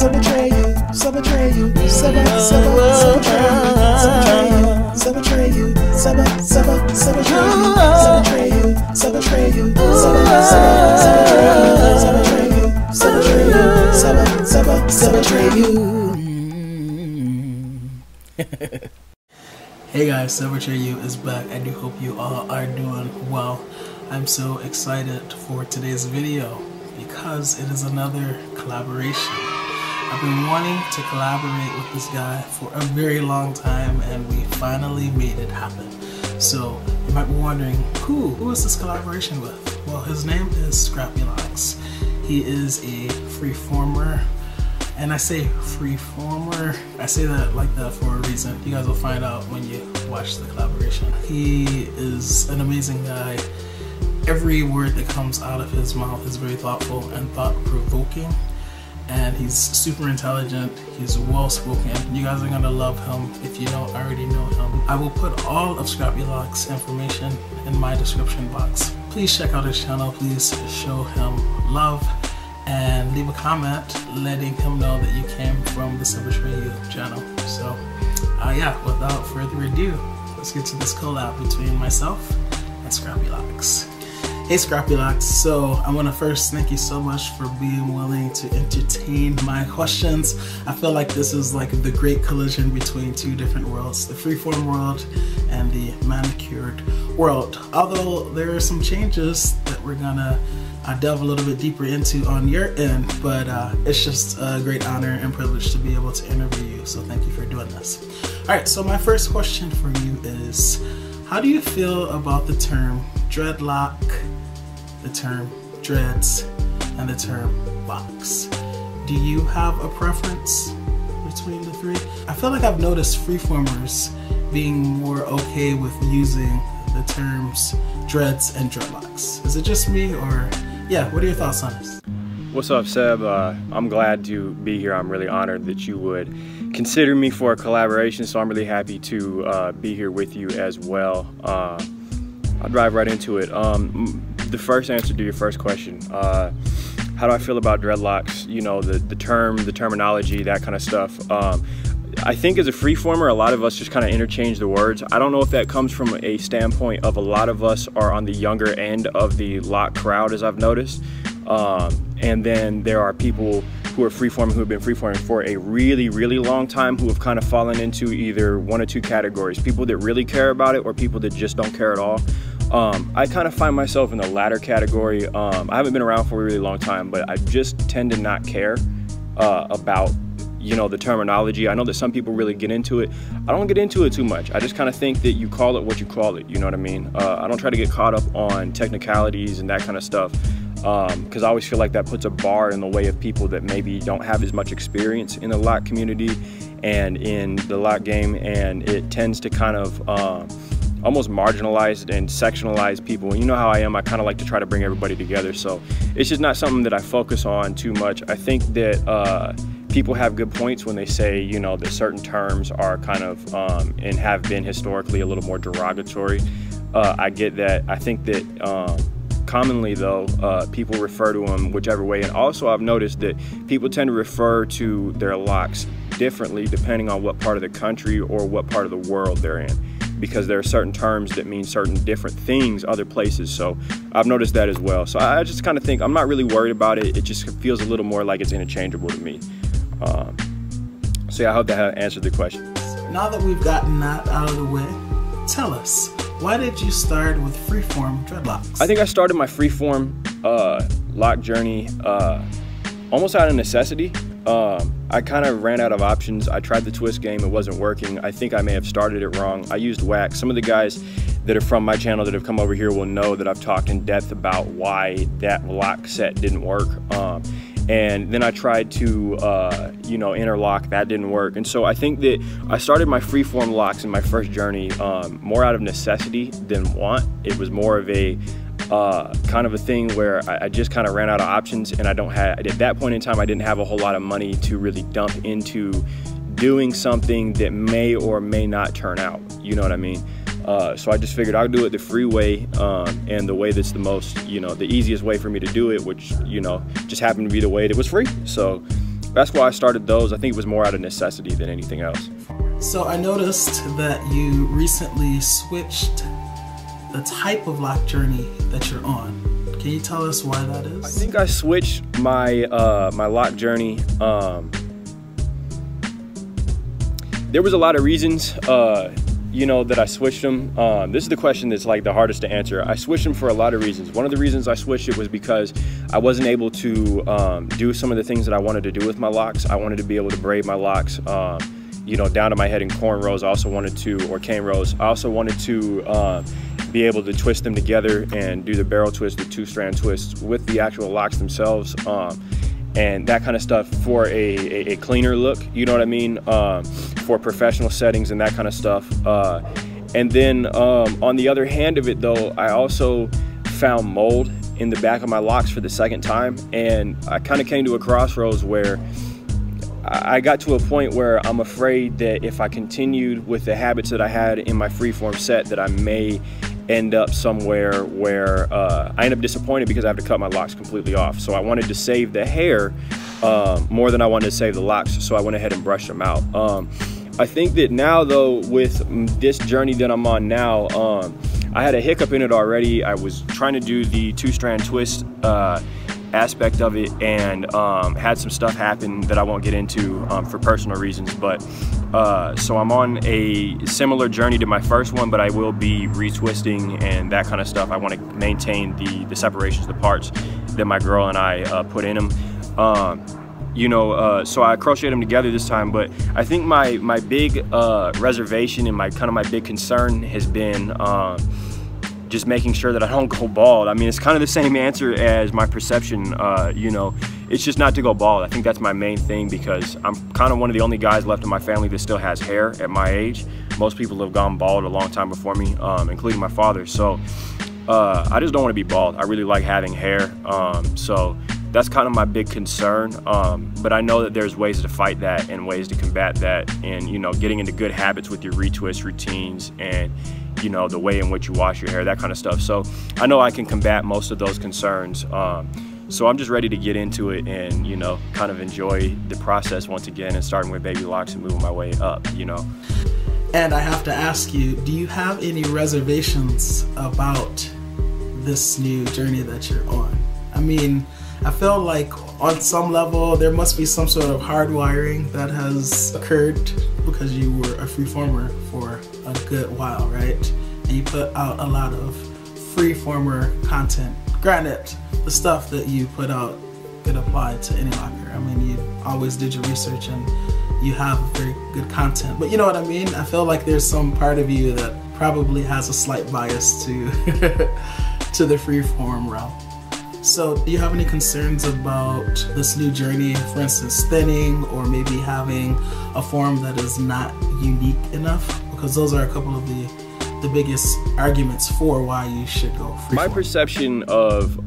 betray you, so betray you, so betray you, so betray you, so betray you, so betray you, so betray you. Hey guys, So Betray You is back. I do hope you all are doing well. I'm so excited for today's video because it is another collaboration. I've been wanting to collaborate with this guy for a very long time and we finally made it happen. So you might be wondering, who is this collaboration with? Well, his name is Scrappy Locks. He is a freeformer. And I say freeformer, I say that like that for a reason. You guys will find out when you watch the collaboration. He is an amazing guy. Every word that comes out of his mouth is very thoughtful and thought-provoking. And he's super intelligent, he's well-spoken. You guys are gonna love him if you don't already know him. I will put all of Scrappy Locks' information in my description box. Please check out his channel, please show him love. And leave a comment letting him know that you came from the So Betray You channel. So yeah, without further ado, let's get to this collab between myself and Scrappy Locks. Hey Scrappy Locks, so I want to first thank you so much for being willing to entertain my questions. I feel like this is like the great collision between two different worlds, the freeform world and the manicured world. Although there are some changes that we're gonna delve a little bit deeper into on your end, but it's just a great honor and privilege to be able to interview you, so thank you for doing this. Alright, so my first question for you is, how do you feel about the term dreadlock, the term dreads, and the term locks? Do you have a preference between the three? I feel like I've noticed freeformers being more okay with using the terms dreads and dreadlocks. Is it just me, or yeah, what are your thoughts on this? What's up, Seb? I'm glad to be here. I'm really honored that you would consider me for a collaboration, so I'm really happy to be here with you as well. I'll dive right into it. The first answer to your first question, how do I feel about dreadlocks? You know, the terminology, that kind of stuff. I think as a freeformer, a lot of us just kind of interchange the words. I don't know if that comes from a standpoint of a lot of us are on the younger end of the lock crowd, as I've noticed. And then there are people who are freeforming, who have been freeforming for a really, really long time, who have kind of fallen into either one or two categories. People that really care about it or people that just don't care at all. I kind of find myself in the latter category. I haven't been around for a really long time, but I just tend to not care about, you know, the terminology. I know that some people really get into it. I don't get into it too much. I just kind of think that you call it what you call it, you know what I mean? I don't try to get caught up on technicalities and that kind of stuff, because I always feel like that puts a bar in the way of people that maybe don't have as much experience in the lock community and in the lock game, and it tends to kind of almost marginalized and sectionalized people. And you know how I am, I kind of like to try to bring everybody together. So it's just not something that I focus on too much. I think that people have good points when they say, you know, that certain terms are kind of, and have been historically a little more derogatory. I get that. I think that commonly though, people refer to them whichever way. And also I've noticed that people tend to refer to their locks differently depending on what part of the country or what part of the world they're in, because there are certain terms that mean certain different things other places. So I've noticed that as well. So I just kind of think I'm not really worried about it. It just feels a little more like it's interchangeable to me. So yeah, I hope that answered the question. Now that we've gotten that out of the way, tell us, why did you start with freeform dreadlocks? I think I started my freeform lock journey almost out of necessity. I kind of ran out of options. I tried the twist game, it wasn't working. I think I may have started it wrong. I used wax. Some of the guys that are from my channel that have come over here will know that I've talked in depth about why that lock set didn't work. And then I tried to, you know, interlock, that didn't work. And so I think that I started my freeform locks in my first journey more out of necessity than want. It was more of a kind of a thing where I just kind of ran out of options, and at that point in time, I didn't have a whole lot of money to really dump into doing something that may or may not turn out, you know what I mean? So I just figured I'll do it the free way, and the way that's the most, you know, the easiest way for me to do it, which, you know, just happened to be the way that was free. So that's why I started those. I think it was more out of necessity than anything else. So I noticed that you recently switched the type of lock journey that you're on. Can you tell us why that is? I think I switched my my lock journey. There was a lot of reasons, you know, that I switched them. This is the question that's like the hardest to answer. I switched them for a lot of reasons. One of the reasons I switched it was because I wasn't able to do some of the things that I wanted to do with my locks. I wanted to be able to braid my locks, you know, down to my head in cornrows. I also wanted to, or cane rows. I also wanted to be able to twist them together and do the barrel twist, the two-strand twist with the actual locks themselves, and that kind of stuff for a cleaner look, you know what I mean, for professional settings and that kind of stuff. And then on the other hand of it though, I also found mold in the back of my locks for the second time, and I kind of came to a crossroads where I got to a point where I'm afraid that if I continued with the habits that I had in my freeform set, that I may end up somewhere where I end up disappointed because I have to cut my locks completely off. So I wanted to save the hair more than I wanted to save the locks, so I went ahead and brushed them out. I think that now though, with this journey that I'm on now, I had a hiccup in it already. I was trying to do the two-strand twist aspect of it, and had some stuff happen that I won't get into for personal reasons, but so I'm on a similar journey to my first one, but I will be retwisting and that kind of stuff. I want to maintain the separations, the parts that my girl and I put in them. You know, so I crocheted them together this time, but I think my big reservation and my big concern has been just making sure that I don't go bald. I mean, it's kind of the same answer as my perception, you know, it's just not to go bald. I think that's my main thing, because I'm kind of one of the only guys left in my family that still has hair at my age. Most people have gone bald a long time before me, including my father. So I just don't want to be bald. I really like having hair. So that's kind of my big concern. But I know that there's ways to fight that and ways to combat that, and, you know, getting into good habits with your retwist routines and, you know, the way in which you wash your hair, that kind of stuff. So I know I can combat most of those concerns. So I'm just ready to get into it and, you know, kind of enjoy the process once again, and starting with baby locks and moving my way up, you know. And I have to ask you, do you have any reservations about this new journey that you're on? I mean, I feel like on some level there must be some sort of hardwiring that has occurred because you were a freeformer for a good while, right? And you put out a lot of freeformer content. Granted, the stuff that you put out could apply to any locker. I mean, you always did your research and you have very good content. But you know what I mean? I feel like there's some part of you that probably has a slight bias to to the freeform route. So do you have any concerns about this new journey, for instance, thinning, or maybe having a form that is not unique enough? Because those are a couple of the biggest arguments for why you should go freeform. My perception of,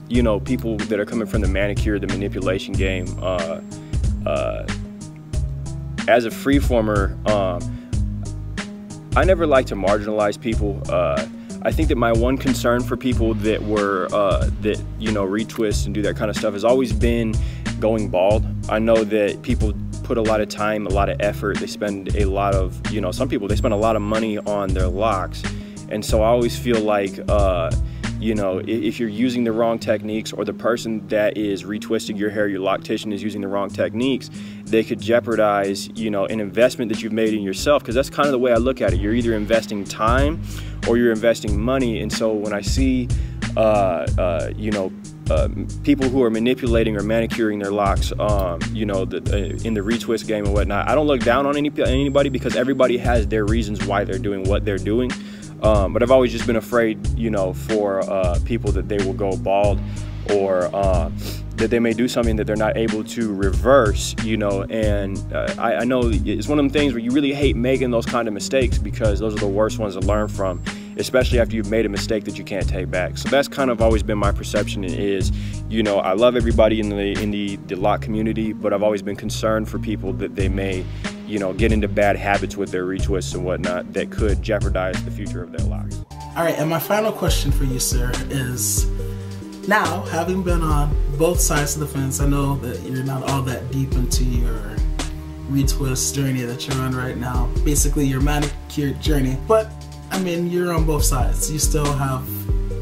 you know, people that are coming from the manicure, the manipulation game, as a freeformer, I never like to marginalize people. I think that my one concern for people that were, that, you know, retwist and do that kind of stuff has always been going bald. I know that people put a lot of time, a lot of effort. They spend a lot of, you know, some people, they spend a lot of money on their locks. And so I always feel like, you know, if you're using the wrong techniques, or the person that is retwisting your hair, your loctician, is using the wrong techniques, they could jeopardize, you know, an investment that you've made in yourself. Because that's kind of the way I look at it. You're either investing time or you're investing money. And so when I see, you know, people who are manipulating or manicuring their locks, you know, in the retwist game and whatnot, I don't look down on anybody, because everybody has their reasons why they're doing what they're doing. But I've always just been afraid, you know, for people that they will go bald, or that they may do something that they're not able to reverse, you know. And I know it's one of them things where you really hate making those kind of mistakes, because those are the worst ones to learn from, especially after you've made a mistake that you can't take back. So that's kind of always been my perception, is, you know, I love everybody in the lock community, but I've always been concerned for people that they may, you know, get into bad habits with their retwists and whatnot that could jeopardize the future of their locks. All right, and my final question for you, sir, is, now, having been on both sides of the fence. I know that you're not all that deep into your retwist journey that you're on right now, basically your manicured journey, but I mean, you're on both sides. You still have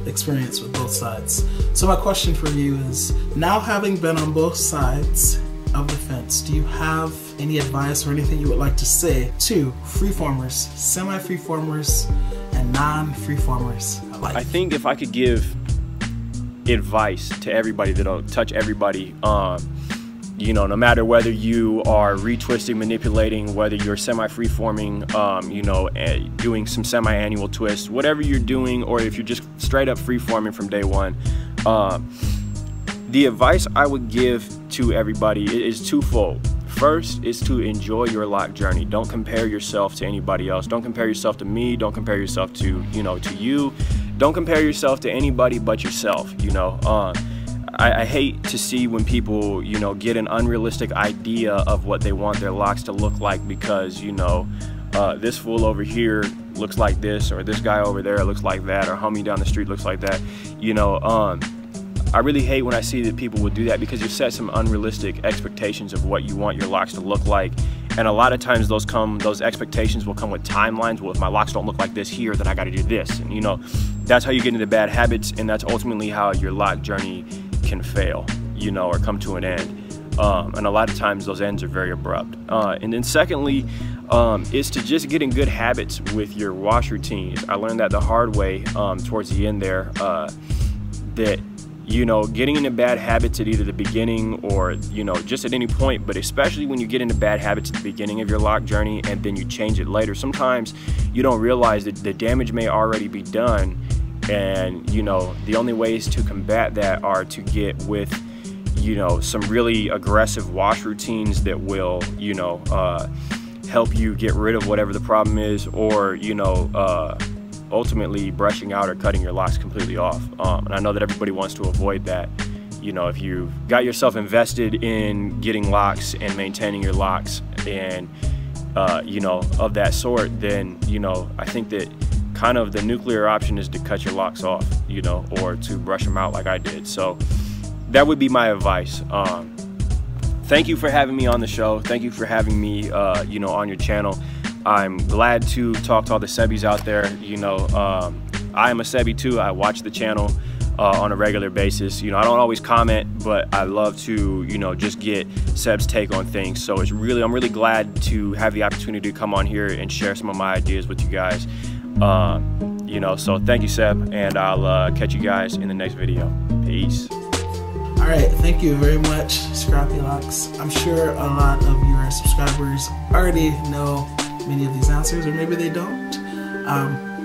experience with both sides. So my question for you is, now having been on both sides of the fence, do you have any advice or anything you would like to say to freeformers, semi-freeformers, and non-freeformers alike? I think if I could give advice to everybody that'll touch everybody, you know, no matter whether you are retwisting, manipulating, whether you're semi-freeforming, you know, doing some semi-annual twists, whatever you're doing, or if you're just straight up freeforming from day one, the advice I would give to everybody is twofold. First is to enjoy your lock journey. Don't compare yourself to anybody else. Don't compare yourself to me. Don't compare yourself to, you know, to you. Don't compare yourself to anybody but yourself, you know. I hate to see when people, you know, get an unrealistic idea of what they want their locks to look like because, you know, this fool over here looks like this, or this guy over there looks like that, or homie down the street looks like that. You know, I really hate when I see that people will do that because you set some unrealistic expectations of what you want your locks to look like. And a lot of times those expectations will come with timelines. Well, if my locks don't look like this here, then I got to do this. And, you know, that's how you get into bad habits, and that's ultimately how your lock journey can fail, you know, or come to an end. And a lot of times those ends are very abrupt. And then secondly, is to just get in good habits with your wash routines. I learned that the hard way towards the end there, that, you know, getting into bad habits at either the beginning or, you know, just at any point, but especially when you get into bad habits at the beginning of your lock journey and then you change it later, sometimes you don't realize that the damage may already be done. And, you know, the only ways to combat that are to get with, you know, some really aggressive wash routines that will, you know, help you get rid of whatever the problem is, or, you know, ultimately brushing out or cutting your locks completely off. And I know that everybody wants to avoid that. You know, if you got yourself invested in getting locks and maintaining your locks and, you know, of that sort, then, you know, I think that kind of the nuclear option is to cut your locks off, you know, or to brush them out like I did. So that would be my advice. Thank you for having me on the show. Thank you for having me, you know, on your channel. I'm glad to talk to all the Sebbies out there. You know, I am a Sebbie too. I watch the channel on a regular basis. You know, I don't always comment, but I love to, you know, just get Seb's take on things. So I'm really glad to have the opportunity to come on here and share some of my ideas with you guys. You know, so thank you, Seb, and I'll catch you guys in the next video. Peace. All right, thank you very much, Scrappy Locks. I'm sure a lot of your subscribers already know many of these answers, or maybe they don't.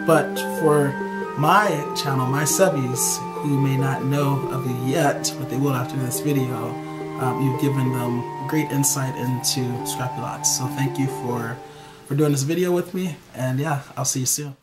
But for my channel, my Sebbies, who may not know of you yet, but they will after this video, you've given them great insight into Scrappy Locks. So thank you for doing this video with me, and yeah, I'll see you soon.